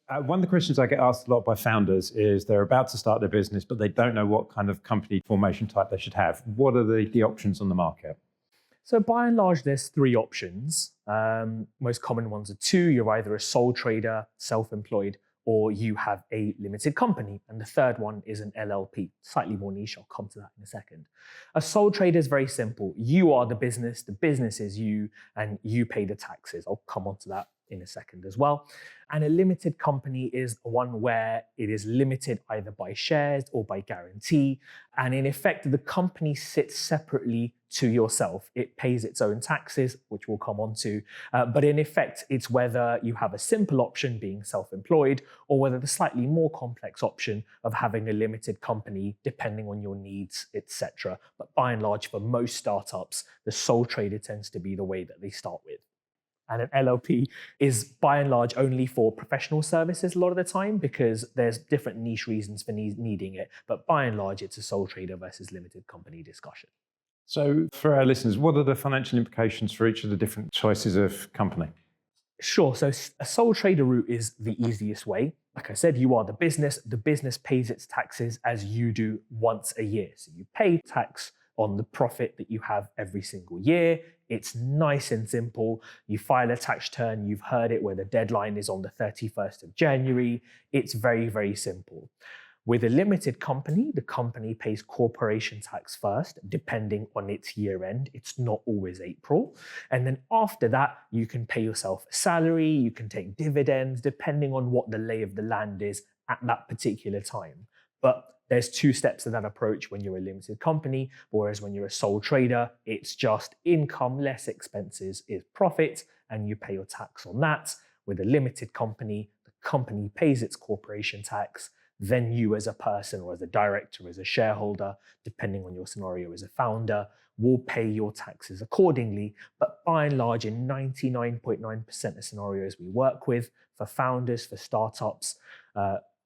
One of the questions I get asked a lot by founders is they're about to start their business, but they don't know what kind of company formation type they should have. What are the options on the market? So by and large, there's three options. Most common ones are two. You're either a sole trader, self-employed, or you have a limited company. And the third one is an LLP, slightly more niche. I'll come to that in a second. A sole trader is very simple. You are the business is you, and you pay the taxes. I'll come on to that in a second as well. And a limited company is one where it is limited either by shares or by guarantee. And in effect, the company sits separately to yourself. It pays its own taxes, which we'll come on to. But in effect, it's whether you have a simple option being self-employed or whether the slightly more complex option of having a limited company, depending on your needs, etc. But by and large, for most startups, the sole trader tends to be the way that they start with. And an LLP is by and large only for professional services a lot of the time because there's different niche reasons for needing it. But by and large, it's a sole trader versus limited company discussion. So for our listeners, what are the financial implications for each of the different choices of company? Sure. So a sole trader route is the easiest way. Like I said, you are the business pays its taxes as you do once a year. So you pay tax on the profit that you have every single year. It's nice and simple. You file a tax return, you've heard it, where the deadline is on the 31st of January. It's very, very simple. With a limited company, the company pays corporation tax first, depending on its year end. It's not always April. And then after that, you can pay yourself a salary, you can take dividends, depending on what the lay of the land is at that particular time. But there's two steps to that approach when you're a limited company, whereas when you're a sole trader, it's just income less expenses is profit, and you pay your tax on that. With a limited company, the company pays its corporation tax, then you as a person or as a director, as a shareholder, depending on your scenario as a founder, will pay your taxes accordingly. But by and large, in 99.9% of scenarios we work with, for founders, for startups,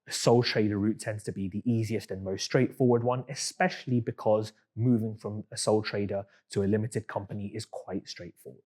sole trader route tends to be the easiest and most straightforward one, especially because moving from a sole trader to a limited company is quite straightforward.